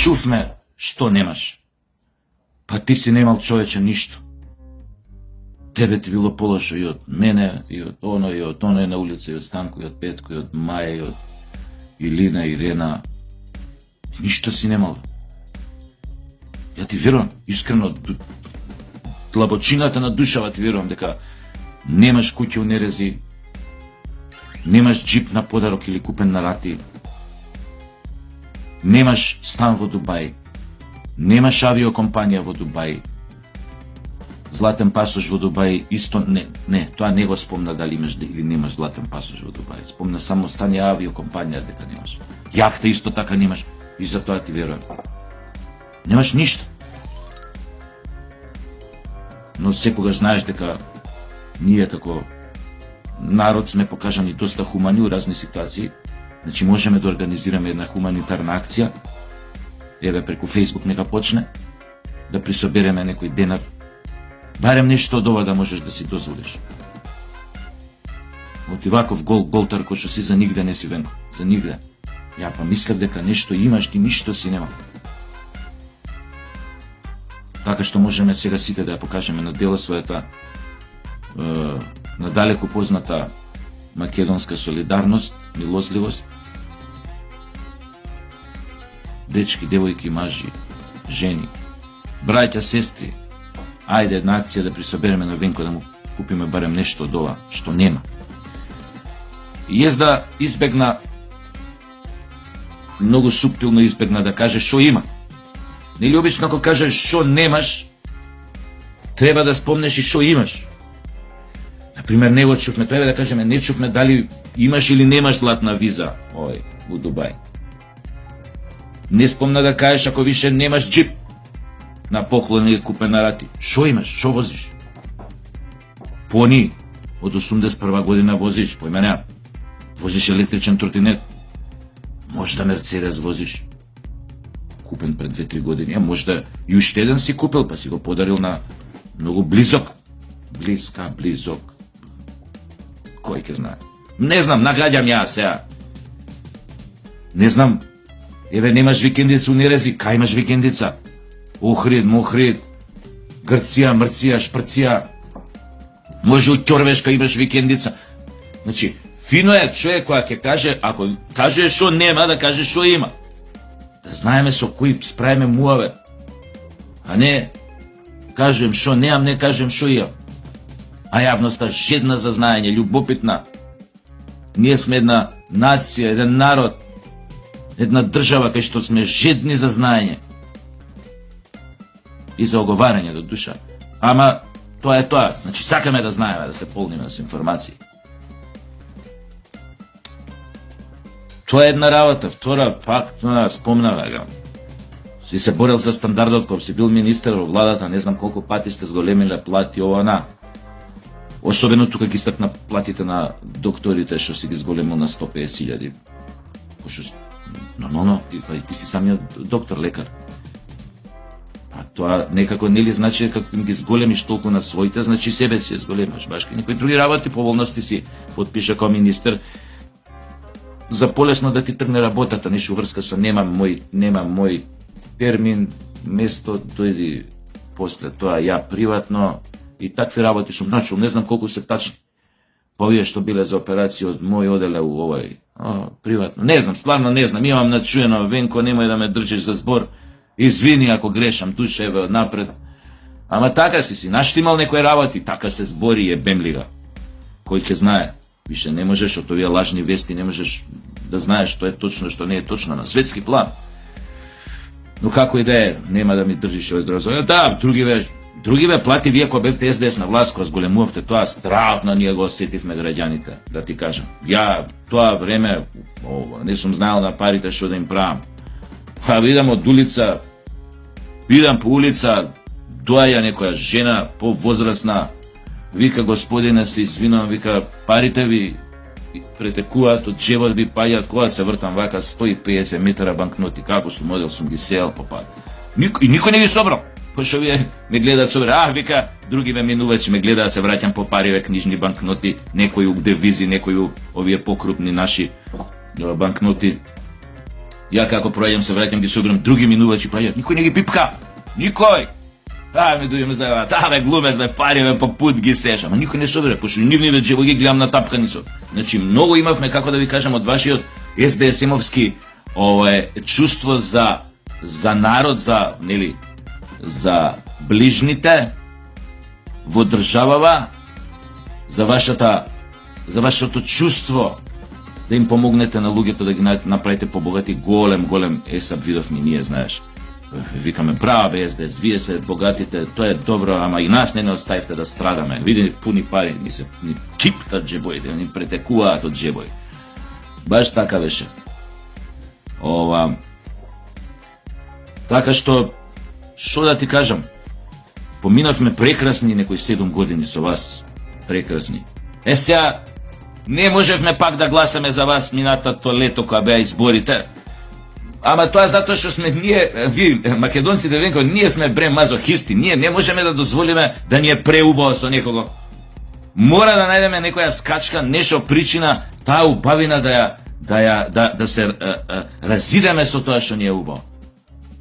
чувме што немаш. Па ти си немал, човече, ништо. Тебе ти било полошо и од мене, и од оној на улица, и од Станко, и од Петко, и од Маја, и од Илина, Ирена. Ништо си немал. Ја ти верувам, искрено, длабочината на душава ти верувам дека немаш куќа у Нерези, немаш джип на подарок или купен на рати, немаш стан во Дубај, немаш авиокомпанија во Дубај, златен пасош во Дубај, исто не, тоа не го спомна дали имаш или немаш златен пасош во Дубај. Спомна само стан авиокомпанија дека немаш. Јахта исто така немаш и за тоа ти верувам. Немаш ништо. Но секогаш знаеш дека ние како народ сме покажани доста хумани у разни ситуации. Значи можеме да организираме една хуманитарна акција. Еве преку Facebook нека почне да присобереме некој денар. Барем нешто од ова да можеш да си дозволиш. Од ваков голтар кој што си за нигде не си, Венко, за нигде. Ја па мислев дека нешто имаш, ти ништо си нема. Така што можеме сега сите да ја покажеме на дело својата надалеку позната македонска солидарност, милозливост. Дечки, девојки, мажи, жени, браќа, сестри, ајде една акција да присобереме на Венко да му купиме барем нешто од ова што нема. И да избегна, многу суптилно избегна да каже што има. Нели обично ако кажеш што немаш, треба да спомнеш и што имаш. Например, не го чувме, тоа е да кажеме, не чувме дали имаш или немаш златна виза, у Дубај. Не спомна да кажеш ако више немаш джип на поклон или купен на рати. Што имаш, што возиш? Пони, од 81 година возиш, поименеа. Возиш електричен тротинет. Може да Мерцедес возиш. Купен пред 2-3 години. Може да и уште еден си купил, па си го подарил на многу близок. Близок. Кој ке знае? Не знам, нагаѓам ја сега. Не знам. Еве немаш викендица у Нерези, кај имаш викендица? Охрид, Мохрид, Грција, Мрција, Шпрција. Може у Ќорвешка имаш викендица. Значи, фино е човек која ќе каже, ако каже што нема, да каже што има. Да знаеме со кој справиме муаве. А не кажем што немам, не кажем што имам. А јавноста жедна за знаење, љубопитна. Ние сме една нација, еден народ, една држава кај што сме жедни за знаење и за оговарање до душа. Ама тоа е тоа, значи сакаме да знаеме, да се полниме со информации. Тоа е една работа, втора пак тоа спомнава. Си се борел за стандардот кога си бил министер во владата, не знам колку пати сте зголемиле плати ова. Особено тука ги стакна платите на докторите што си ги зголемил на 150.000. Нормално, ти си самиот доктор, лекар. Па тоа некако нели значи како ги зголемиш толку на своите, значи себе си зголемаш. Баш кај некои други работи по волности си подпиша како министер за полесно да ти тргне работата, нешто врска со нема мој термин, место дојди после тоа ја приватно. И такви работи сум начул, не знам колку се тачни. Па овие што биле за операција од мој оделе у овој, приватно. Не знам, стварно не знам, имам начуено, Венко, немој да ме држиш за збор. Извини ако грешам, туше еве напред. Ама така си, наштимал некои работи, така се збори и ебемлига. Кој ќе знае, више не можеш од овие лажни вести, не можеш да знаеш што е точно, што не е точно на светски план. Но како и да е, нема да ми држиш овој здравословен. Да, Другиве плати, вие кога бевте СДС на власт, кога зголемувавте тоа, страшно ние го осетивме граѓаните, да ти кажам. Ја тоа време не сум знаел на парите што да им правам. Па видам од улица, видам по улица, доаѓа некоја жена повозрасна, вика господине, се извинувам, вика парите ви претекуваат од джебот ви паѓаат, кога се вртам вака 150 метра банкноти, како сум одел, сум ги сеел по пат. И никој не ги собрал. Пошто вие ме гледаат собра, вика, други ме минувачи ме гледаат, се враќам по париве книжни банкноти, некои у девизи, некои у овие покрупни наши банкноти. Ја како проаѓам се враќам ги собирам други минувачи проаѓаат. Никој не ги пипка. Никој. Ме дујаме за бе глумец, бе пари, бе по пут ги сеша. Ама никој не собира, пошто нивниве џебови ги гледам натапкани со. Значи многу имавме, како да ви кажам, од вашиот СДСМовски чувство за народ, за ближните во државава, за вашето чувство да им помогнете на луѓето да ги направите побогати. Голем есап видовме ние, знаеш. Викаме, браво СДС, вие се богатите, тоа е добро, ама и нас не оставите да страдаме. Види, пуни пари, ни киптат џебоите, ни претекуваат од џебои. Баш така беше. Така што да ти кажам, поминавме прекрасни некои 7 години со вас. Прекрасни. Сега, не можевме пак да гласаме за вас минатото лето кога беа изборите. Ама тоа затоа што сме ние македонците, ние сме мазохисти, ние не можеме да дозволиме да ни е преубаво со некого. Мора да најдеме некоја скачка, нешто причина, таа убавина да се разидеме со тоа што ни е убаво.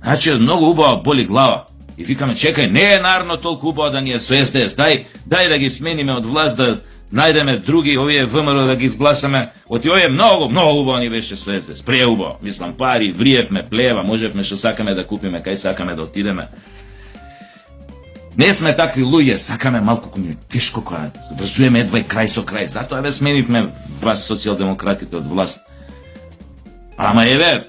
Значи, многу убаво боли глава. И викаме, чекај, не е нарно толку убаво да ни е со СДС, дај да ги смениме од власт, да најдеме други, овие ВМРО да ги изгласаме. Оти овие многу убаво ни беше со СДС, преубаво. Мислам, пари, вриевме, плева, можевме што сакаме да купиме, кај сакаме да отидеме. Не сме такви луѓе, сакаме малку тешко кога врзуваме едва и крај со крај. Затоа сменивме вас социјалдемократите од власт. Ама еве,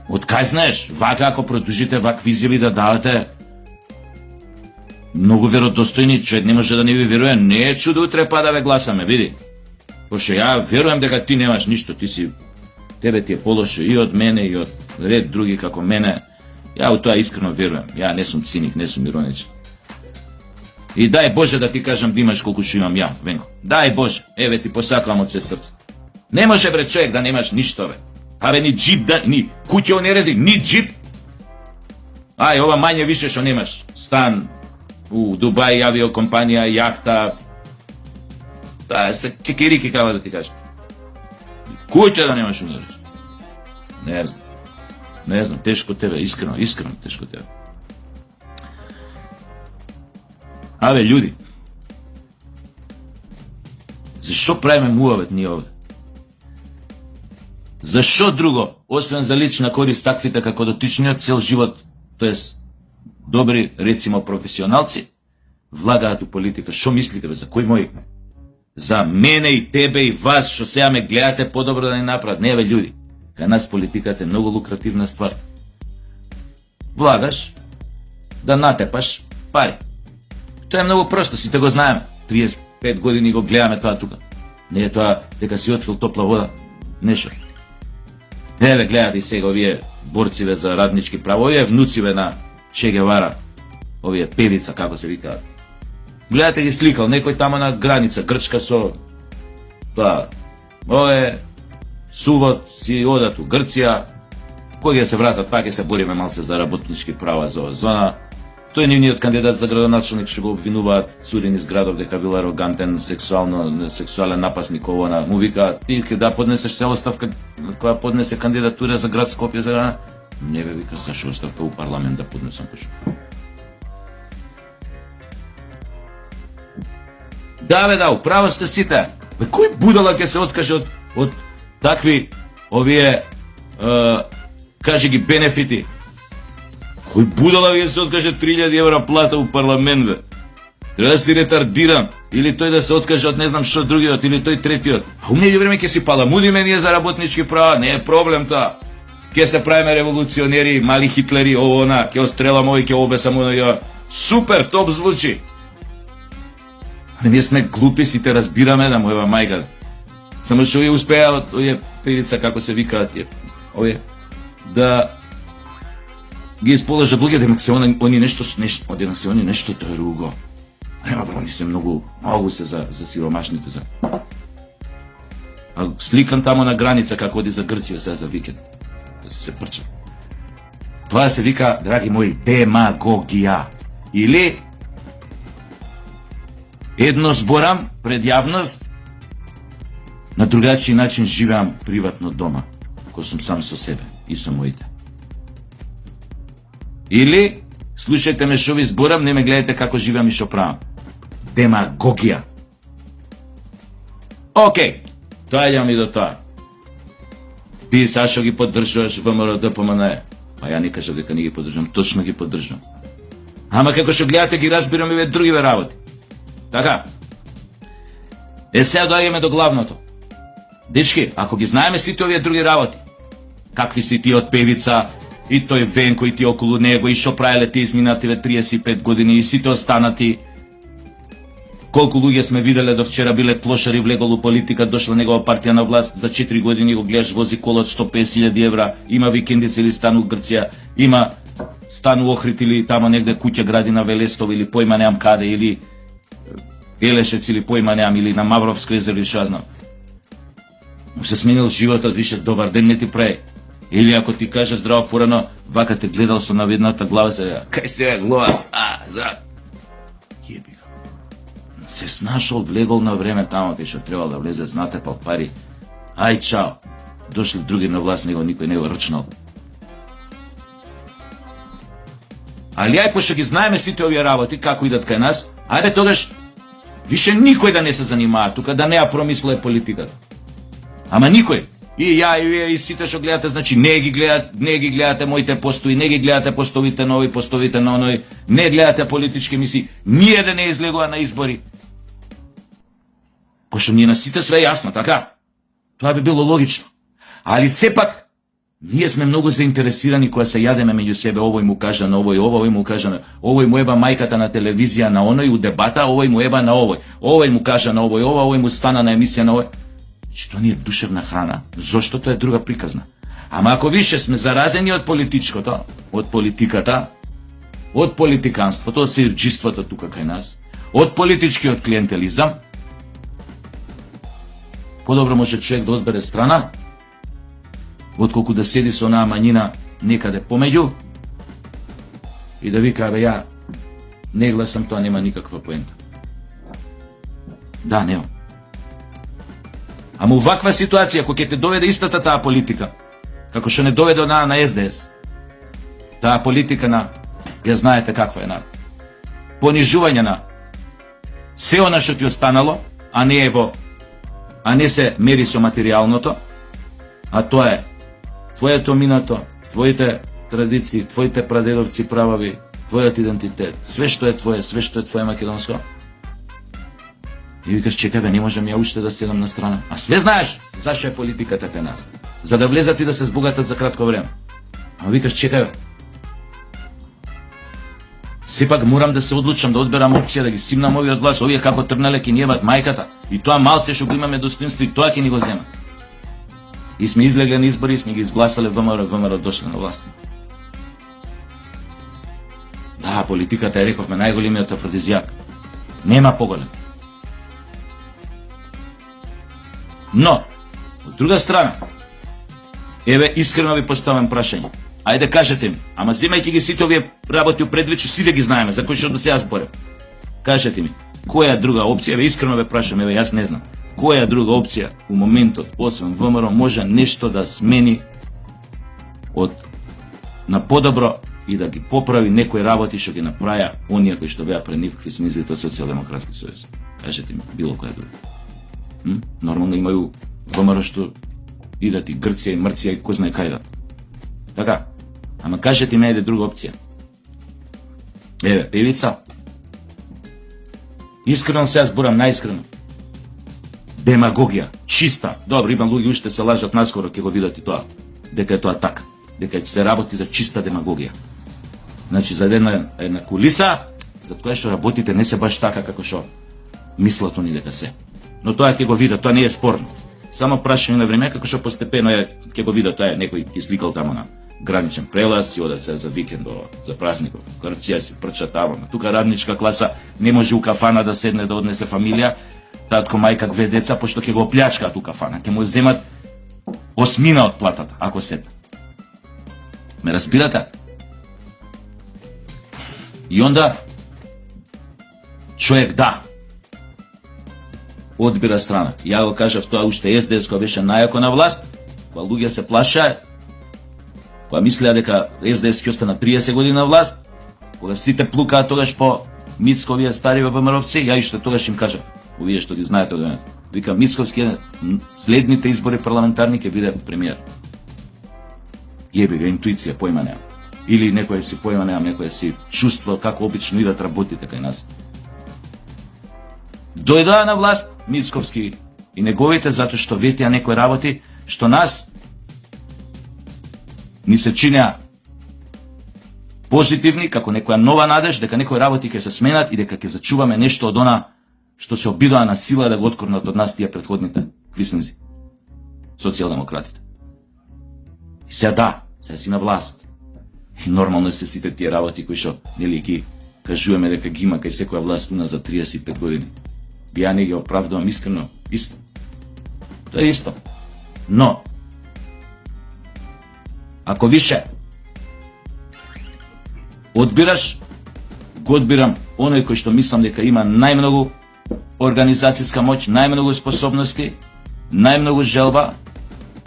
од кај знаеш, вака ако продолжите вакви изјави да давате, многу веродостојни, човек не може да не ви веруе, не е чудо утре па да ве гласаме, види. Пошто ја верувам дека ти немаш ништо, тебе ти е полошо и од мене и од ред други како мене. Ја у тоа искрено верувам, ја не сум циник, не сум ироничен. И дај Боже да ти кажам да имаш колку што имам ја, Венко. Дај Боже, еве ти посакувам од се срце. Не може бре човек да немаш ништо, бе. Абе ни джип, ни куќа не рези, ни джип. Ај, ова мање више што немаш. Стан у Дубај, авиокомпанија, јахта. Таа се кекерики, како да ти кажам. Куќа да немаш не рези. Не знам, тешко тебе, искрено тешко тебе. Абе, људи, зашо правиме муавет ние овде? Зашо друго, освен за лична корист, таквите како дотичниот цел живот, тоест добри, рецимо, професионалци, влагаат у политика? Шо мислите, бе, за кој мој? За мене и тебе и вас, што сега ме гледате, подобро да не направат. Не, бе, људи. Кај нас политиката е многу лукративна ствар. Влагаш да натепаш пари. Тоа е многу просто, сите го знаеме. 35 години го гледаме тоа тука. Не е тоа дека си открил топла вода. Нешто. Еве гледате и сега овие борциве за раднички права, овие внуциве на Че Гевара, овие певица, како се викаат. Гледате ги сликал, некој тамо на граница, Грчка со тоа. Ове сувот си одат у Грција, кој ќе се вратат, пак ќе се бориме малце за работнички права за оваа зона. Тој нивниот кандидат за градоначалник што го обвинуваат цурин из градов дека бил арогантен, сексуален напасник, овона. Му вика, ти ќе да поднесеш се оставка, која поднесе кандидатура за град Скопје за град? Не бе, вика, зашо оставка у парламент да поднесам пошто. Да, управо сте сите. Бе, кој будала ќе се откаже од такви овие кажи ги бенефити? Кој будала ќе се откаже 3000 евра плата у парламент, бе? Треба да си ретардиран, или тој да се откаже од не знам што другиот, или тој третиот. А у меѓу време ќе си паламудиме ние за работнички права, не е проблем тоа. Ќе се правиме револуционери, мали хитлери, она, ќе острелам овој, ќе обесам оној. Супер, топ звучи. А ние сме глупи, сите разбираме да мојава мајка. Само што овие успеа, овие певица, како се викаат тие, овие, да ги исположат луѓе, дека се они нешто друго. Нема, они се многу се за сиромашните. А сликан тамо на граница, како оди за Грција сега за викенд. Да се прча. Тоа се вика, драги мои, демагогија. Или едно зборам пред јавност, На другачи начин живеам приватно дома, кој сум сам со себе и со моите. Или, слушајте ме шо ви зборам, не ме гледате како живеам и шо правам. Демагогија. Океј, доаѓам и до тоа. Ти, Сашо, ги поддржуваш ВМРО, ДПМНЕ. Па ја не кажав дека не ги поддржувам, точно ги поддржувам. Ама како што гледате ги разбирам и другиве работи. Така. Сега доаѓаме до главното. Дечки, ако ги знаеме сите овие други работи, какви си ти од Певица, и тој Венко, и ти околу него, и шо правеле ти изминативе 35 години, и сите останати, колку луѓе сме виделе до вчера биле клошари, влегол у политика, дошла негова партија на власт, за 4 години го гледаш вози кола од 150.000 евра, има викендица или стан у Грција, има стан у Охрид или тамо негде куќа гради на Велестов или појма неам каде, или Елешец или појма неам, или на Мавровско езеро или шо знам. Му се сменил животот, више добар ден не ти прави. Или ако ти каже здраво порано, вака те гледал со наведната глава, се кај се глас, јеби го. Се снашол, влегол на време тамо, кај што требал да влезе, знате, па пари. Ај, чао. Дошли други на власт, него никој не го рчнал. Али ај, пошто ги знаеме сите овие работи, како идат кај нас, ајде тогаш, више никој да не се занимава тука, да не ја промисле политиката. Ама никој. И ја, и вие, и сите што гледате, значи не ги гледате моите постои, не ги гледате постовите на овој, постовите на оној, не гледате политички емисии, ние да не излегува на избори. Пошто ние на сите све јасно, така? Тоа би било логично. Али сепак, ние сме многу заинтересирани кога се јадеме меѓу себе, овој му кажа на овој му кажа на овој, му еба мајката на телевизија на оној у дебата, овој му еба на овој му кажа на овој му стана на емисија на овој. Че тоа не е душевна храна, зошто тоа е друга приказна. Ама ако више сме заразени од политичкото, од политиката, од политиканството, од сирџиството тука кај нас, од политичкиот клиентелизам, подобро може човек да одбере страна, отколку да седи со онаа мањина некаде помеѓу и да вика, бе, ја не гласам, тоа нема никаква поента. Да, нема. Ама уваква ситуација, кој ќе те доведе истата таа политика, како што не доведе на СДС, таа политика на, ја знаете каква е, на понижување на се она што ти останало, а не се мери со материјалното, а тоа е твоето минато, твоите традиции, твоите прадедовци правови, твојот идентитет, све што е твое македонско. И викаш, чекај бе, не можам ја уште да седам на страна. А све знаеш зашо е политиката кај нас. За да влезат и да се збогатат за кратко време. А викаш, чекај бе. Сепак морам да се одлучам, да одберам опција, да ги симнам овие од власт, овие како тргнале ќе ни ебат мајката. И тоа малце што го имаме достоинство и тоа ќе ни го земат. И сме излегле на избори и сме ги изгласале ВМРО дошле на власт. Да, политиката е, рековме, најголемиот афродизијак. Нема поголем. Но, од друга страна, еве искрено ви поставам прашање. Ајде кажете ми, ама земајќи ги сите овие работи у предвечу, сите ги знаеме, за кои што да се јас борев. Кажете ми, која друга опција, еве искрено ве прашам, еве јас не знам, која друга опција у моментот, освен ВМРО, може нешто да смени од на подобро и да ги поправи некои работи што ги направија оние кои што беа пред нив квиснизите од Социјалдемократски сојуз. Кажете ми, било која друга. Нормално имају ВМРО што идат и Грција и Мрција и кој знае кај да. Така, ама кажете ми, друга опција. Еве, Певица. Искрено се зборам, најискрено. Демагогија, чиста. Добро, има луѓе уште се лажат, наскоро ќе го видат и тоа. Дека е тоа така. Дека ќе се работи за чиста демагогија. Значи, за една кулиса, за тоа што работите не се баш така како што мислат они дека се. Но тоа ќе го видат, тоа не е спорно. Само прашање на време, како што постепено ќе го видат, тоа е некој ќе сликал тамо на граничен прелаз и одат се за викенд, за празников. Грција си прча тамо. Тука радничка класа не може у кафана да седне да однесе фамилија, татко, мајка, две деца, пошто ќе го плячкаат у кафана. Ќе му земат осмина од платата, ако седне. Ме разбирате? И онда човек одбира страна. Ја го кажав тоа уште СДС кога беше најако на власт, кога луѓе се плашаа, кога мислеа дека СДС ќе остане 30 години на власт, кога сите плукаа тогаш по Мицковија стари ВМРО-вци, ја уште тогаш им кажав, овие што ги знаете од мене, вика Мицковски следните избори парламентарни ќе биде премиер. Јеби га, интуиција, појма немам. Или некој си појма немам, некој си чувство како обично идат работите кај нас. Дојдоа на власт Мицковски и неговите затоа што ветија некои работи што нас ни се чинеа позитивни, како некоја нова надеж дека некои работи ќе се сменат и дека ќе зачуваме нешто од она што се обидоа на сила да го откорнат од нас тие претходните квиснези, социјалдемократите. И сега да, сега си на власт. И нормално се сите тие работи кои што нели ги кажуваме дека ги има кај секоја власт уна за 35 години. Ја не ги оправдувам искрено, исто. Тоа е исто. Но ако више одбираш, го одбирам оној кој што мислам дека има најмногу организацијска моќ, најмногу способности, најмногу желба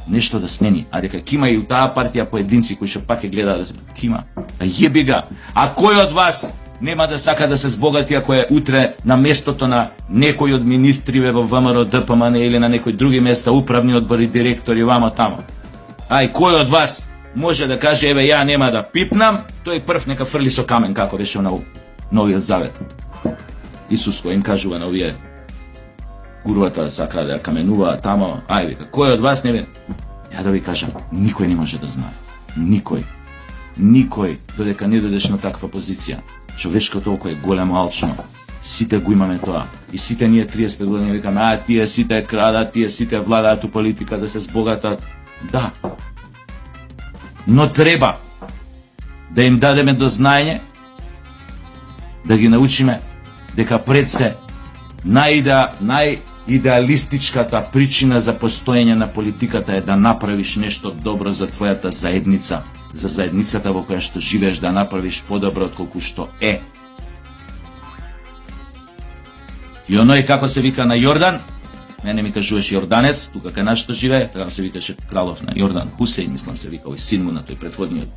нешто да смени. А дека ќе има и у таа партија поединци кои што пак ќе гледаат да се кима. А јеби га. А кој од вас нема да сака да се збогати ако е утре на местото на некој од министриве во ВМРО, ДПМН или на некои други места, управни одбори, директори, вамо тамо? Ај, кој од вас може да каже, еве, ја нема да пипнам, тој прв нека фрли со камен, како беше на Новиот Завет. Исус кој им кажува на овие гурвата сака да каменува тамо, ај вика, кој од вас не ве? Ја да ви кажам, никој не може да знае. Никој. Никој, додека не додеш на таква позиција. Човечкото око е големо алчно. Сите го имаме тоа. И сите ние 35 години викаме, а тие сите крадат, тие сите владаат у политика да се збогатат. Да. Но треба да им дадеме до знаење, да ги научиме дека пред се најидеалистичката причина за постоење на политиката е да направиш нешто добро за твојата заедница, за заедницата во која што живееш, да направиш подобро од колку што е. И оној како се вика на Јордан, мене ми кажуваш Јорданец, тука кај нас што живее, така се викаше кралов на Јордан, Хусеин, мислам се вика, овој син му на тој претходниот.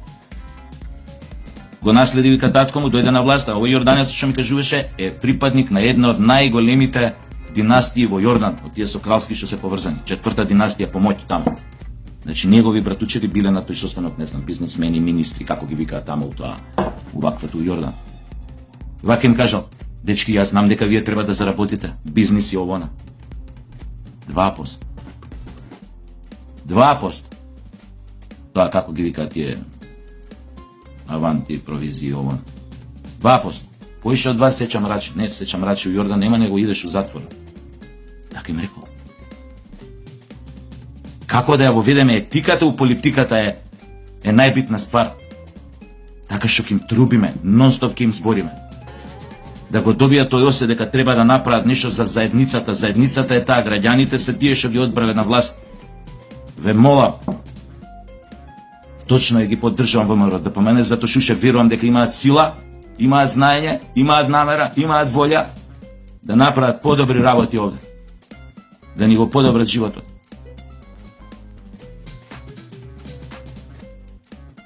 Го наследи, вика, татко му, дојде на власт, а овој Јорданец што ми кажуваше е припадник на една од најголемите династии во Јордан, од тие со кралски што се поврзани, 4-та династија по моќ таму. Значи негови братучеди биле на тој состанок, не знам, бизнесмени, министри, како ги викаат таму у тоа, уваквато у Јордан. Вака им кажал, дечки, јас знам дека вие треба да заработите, бизнис и овона. 2%. 2%. Тоа како ги викаат тие аванти, провизии, овона. 2%. Поише од вас сечам рачи. Не, сечам рачи у Јордан, нема него идеш у затвор. Така им рекол. Како да ја воведеме етиката у политиката е најбитна ствар. Така што ќе им трубиме, нон-стоп ќе им збориме. Да го добијат тој осет дека треба да направат нешто за заедницата. Заедницата е таа, граѓаните се тие што ги одбраве на власт. Ве молам, точно ја ги поддржувам ВМРО да помене, затоа што ше верувам дека имаат сила, имаат знаење, имаат намера, имаат волја да направат подобри работи овде. Да ни го подобрат животот.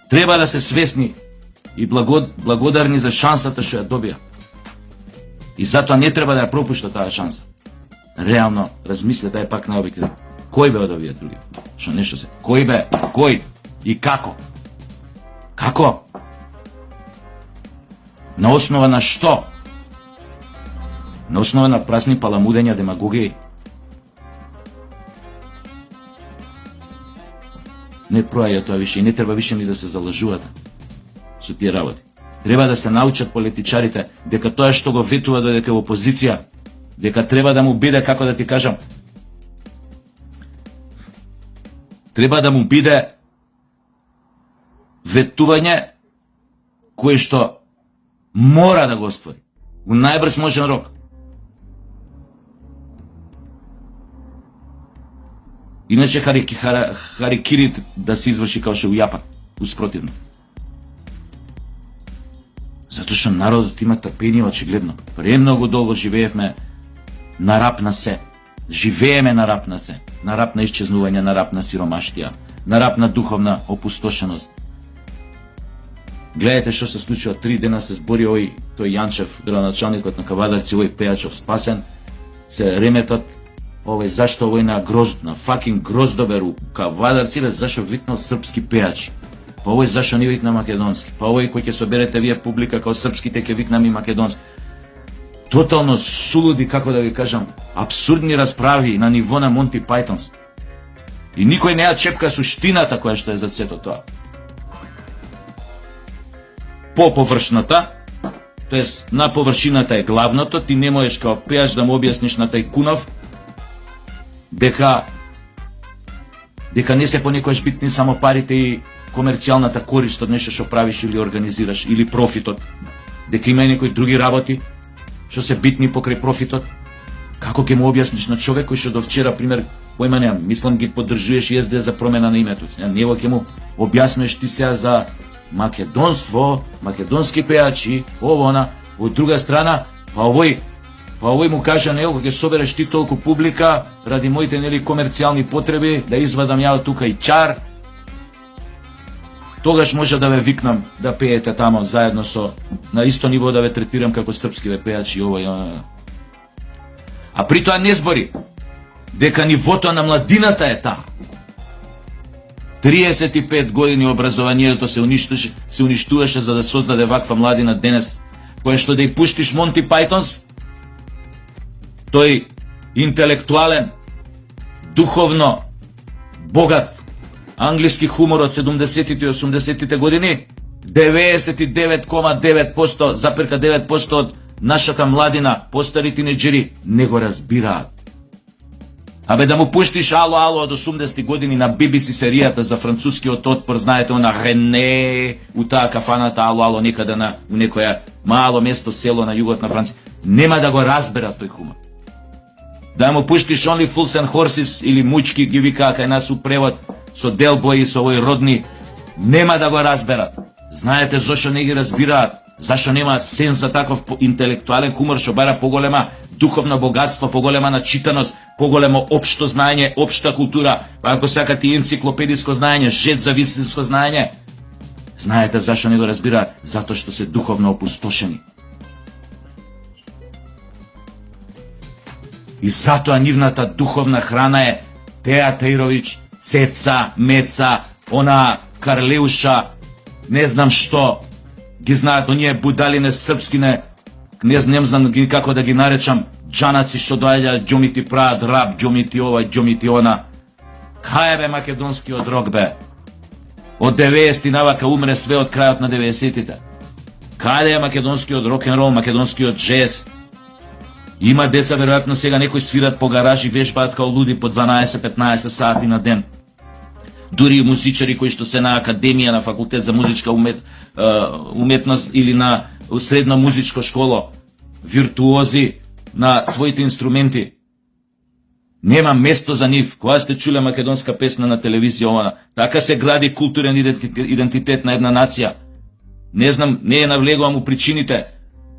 Треба да се свесни и благодарни за шансата што ја добија. И затоа не треба да ја пропушта таа шанса. Реално размислете е пак наобикновено. Кој бе од овие други? Што нешто се? Кој бе? Кој? И како? Како? На основа на што? На основа на празни паламудења, демагогија. Не проаја тоа више и не треба више ни да се залажувате со тие работи. Треба да се научат политичарите дека тоа што го ветува додека во опозиција, дека треба да му биде, како да ти кажам, треба да му биде ветување кое што мора да го оствари у најбрз можен рок. Иначе харикирит да се изврши како што у Јапан, успротивно. Затоа што народот има трпение очигледно. Премногу долго живеевме на рап на се. Живееме на рап на се, на рап на исчезнување, на рап на сиромаштија, на рап на духовна опустошеност. Гледате што се случува, 3 дена се збори тој Јанчев, градоначалникот на Кавадарци, Пејачов спасен, се реметат, зашто на грозд, на факинг гроздовер у Кавадарци, зашто викнал српски пејачи. Па зашто не викна македонски. Па кој ќе соберете вие публика као српските ќе викнам и македонски. Тотално сулуди, како да ви кажам, абсурдни расправи на ниво на Монти Пајтонс. И никој не ја чепка суштината која што е за сето тоа. По површната, тоест на површината е главното, ти не можеш као пејач да му објасниш на тајкунов дека не се понекогаш битни само парите и комерцијалната корист од нешто што правиш или организираш, или профитот. Дека има и некои други работи што се битни покрај профитот. Како ќе му објасниш на човек кој што до вчера, пример, појма немам, мислам ги поддржуваш и СД за промена на името. Него ќе му објасниш ти сега за македонство, македонски пејачи, она. Од друга страна, па овој му кажа него, ќе собереш ти толку публика ради моите комерцијални потреби, да извадам ја од тука и чар. Тогаш може да ве викнам да пеете тамо заедно со, на исто ниво да ве третирам како српски пејачи и она. А при тоа не збори дека нивото на младината е таа. 35 години образованието се уништуваше за да создаде ваква младина денес, која што да ја пуштиш Монти Пајтонс, тој интелектуален, духовно богат англиски хумор од 70-тите и 80-тите години, 99,9%, запирка 9% од нашата младина, постари тинеџери, не го разбираат. Абе да му пуштиш ало од 80-ти години на BBC серијата за францускиот отпор, знаете, она Рене, у таа кафаната ало некаде у некоја мало место, село на југот на Франција, нема да го разберат тој хумор. Да му пуштиш Only Fools and Horses или Мучки ги вика кај нас у превод со Делбој и со овој родни, нема да го разберат. Знаете зошто не ги разбираат? Зашто немаат сенс за таков интелектуален хумор што бара поголема духовно богатство, поголема начитаност, поголемо општо знаење, општа култура, па ако сакате и енциклопедиско знаење, жет за висинско знаење. Знаете зашто не го разбираат? Затоа што се духовно опустошени. И затоа нивната духовна храна е Теа Тајровиќ, Цеца, Меца, она Карлеуша, не знам што, ги знаат оние будалине српскине, не знам ги како да ги наречам, џанаци што доаѓаат, џоми ти прават рап, џоми ти ова, џоми ти она. Кај бе македонскиот рок бе? Од 90-ти навака умре све од крајот на 90-тите. Каде е македонскиот рок-н-рол, македонскиот джез? Има деца, веројатно сега некои свират по гаражи, вешбаат као луди по 12-15 сати на ден. Дури и музичари кои што се на академија, на факултет за музичка уметност или на средна музичко школо, виртуози на своите инструменти. Нема место за нив. Кога сте чуле македонска песна на телевизија, така се гради културен идентитет на една нација. Не знам, не ја навлегувам у причините.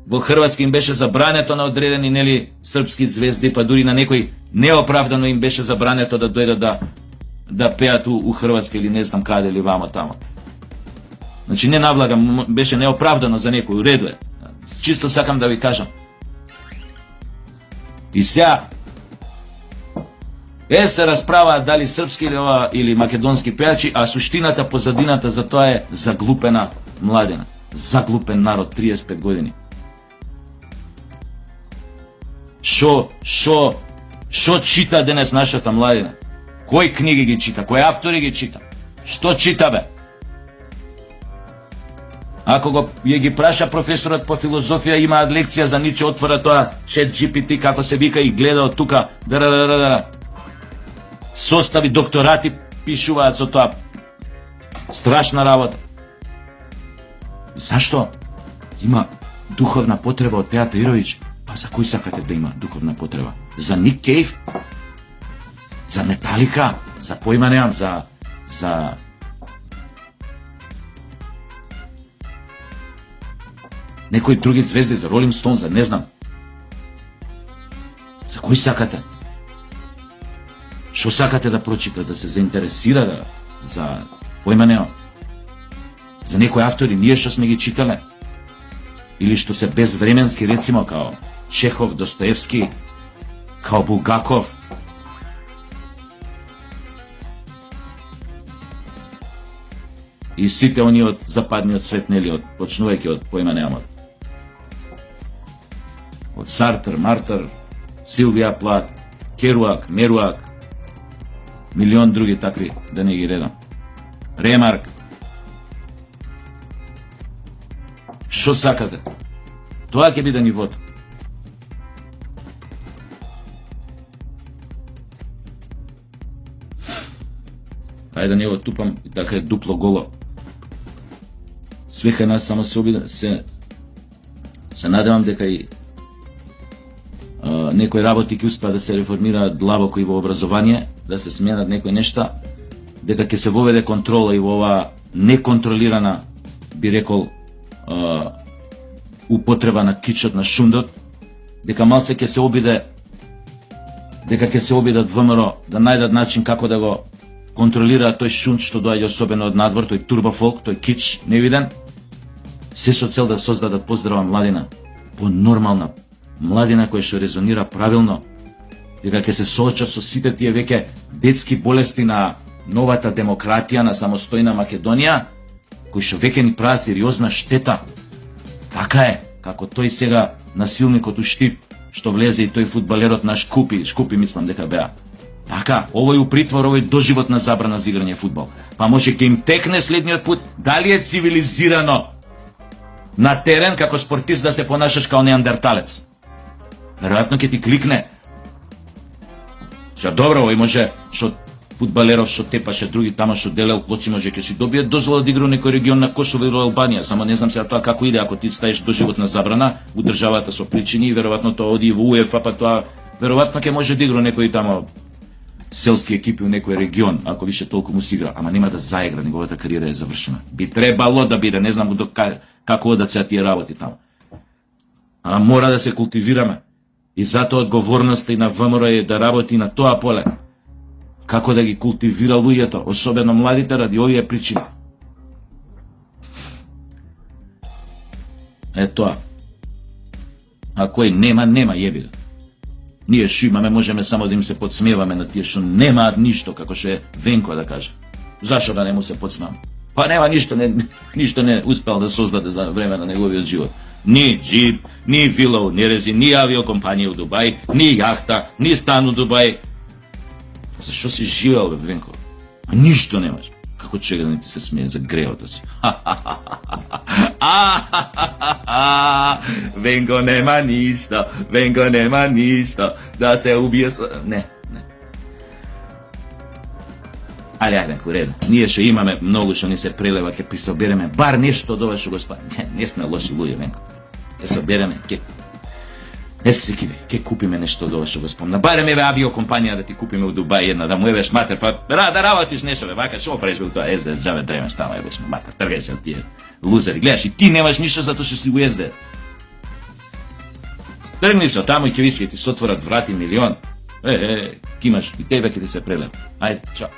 Во Хрватска им беше забрането на одредени српски звезди, па дури на некои неоправдано им беше забрането да дојдат да пеат у Хрватска или не знам каде или вама тамо. Значи не навлагам, беше неоправдано за некој, уреду е. Чисто сакам да ви кажам. И сега се расправаат дали српски или македонски пејачи, а суштината, позадината за тоа е заглупена младина. Заглупен народ, 35 години. Шо чита денес нашата младина? Кои книги ги чита? Кои автори ги чита? Што чита бе? Ако ги праша професорот по филозофија, имаат лекција за Ниче, отвора тоа Chat GPT, како се вика, и гледа од тука, состави докторати пишуваат со тоа. Страшна работа. Зашто? Има духовна потреба од Теа Тајровиќ. Па за кој сакате да има духовна потреба? За Ник Кейв? За Металика? За појма немам, за некои други звезди, за Ролинг Стоун, за не знам. За кој сакате? Што сакате да прочита, да се заинтересира за појма нема. За некои автори ние што сме ги читале или што се безвременски, рецимо као Чехов, Достоевски, као Булгаков. И сите они од западниот свет, нели, почнувајќи од појма немат. Од Сартер, Мартер, Силвија Плат, Керуак, Меруак, милион други такви, да не ги редам. Ремарк. Што сакате? Тоа ќе биде нивото. Ајде да не го тупам, и така е дупло голо. Свека нас само се надевам дека и некои работи ќе успеат да се реформираат длабоко и во образование, да се сменат некои нешта, дека ќе се воведе контрола и во ова неконтролирана, би рекол, употреба на кичот, на шундот, дека малце ќе се обидат ВМРО да најдат начин како да го контролираат тој шунд што доаѓа особено од надвор, тој турбофолк, тој кич невиден, се со цел да создадат поздрава младина, по-нормална младина која што резонира правилно, дека ќе се соочат со сите тие веќе детски болести на новата демократија, на самостојна Македонија, кои што веќе ни прават сериозна штета. Така е, како тој сега насилникот у Штип, што влезе и тој фудбалерот наш Шкупи мислам дека беа. Така, овој у притвор, овој доживотна забрана за играње фудбал. Па може ќе им текне следниот пут, дали е цивилизирано на терен како спортист да се понашаш као неандерталец. Веројатно ќе ти кликне. Што добро, овој може што фудбалеров што тепаше други тама што делел коци, може ќе си добие дозвола да игра некој регион на Косово или Албанија, само не знам сега тоа како иде ако ти стаеш доживотна забрана у државата со причини и веројатно тоа оди во УЕФА, па тоа веројатно ќе може да игра некој тамо селски екипи у некој регион, ако више толку му си игра, ама нема да заигра, неговата кариера е завршена. Би требало да биде, не знам како одат се тие работи таму. Ама мора да се култивираме. И затоа одговорноста и на ВМРО е да работи на тоа поле. Како да ги култивира луѓето, особено младите, ради овие причини. Е тоа. А кој нема јеби го. Ние што имаме, можеме само да им се подсмеваме на тие што немаат ништо, како што е Венко да каже. Зашо да не му се подсмеваме? Па нема ништо не успел да создаде за време на неговиот живот. Ни джип, ни вила у Нерези, ни авиокомпанија у Дубај, ни јахта, ни стан у Дубај. Зашо си живеел, бе, Венко? А ништо немаш. Како чега да не ти се смее за греото си? Венко нема ништо, Венко нема ништо, да се убие... Не. Ајде, Венко, реда. Ние што имаме многу што ни се прелева, ќе присобереме бар нешто од ова што го спа. Не сме лоши луѓе, Венко. Ќе собереме, ќе купиме нешто од ова што го спомна. Барем еве авиокомпанија да ти купиме у Дубај една, да му евеш матер, па да работиш нешто, бе, вака, што правиш бе тоа СДС, джаве дремеш таму, евеш матер, тргај се од тие лузери. Гледаш, и ти немаш ништо затоа што си у СДС. Тргни се таму и ќе видиш, ќе ти се отворат врати милион. Ке имаш, и тебе ќе ти се прелеп. Ајде, чао.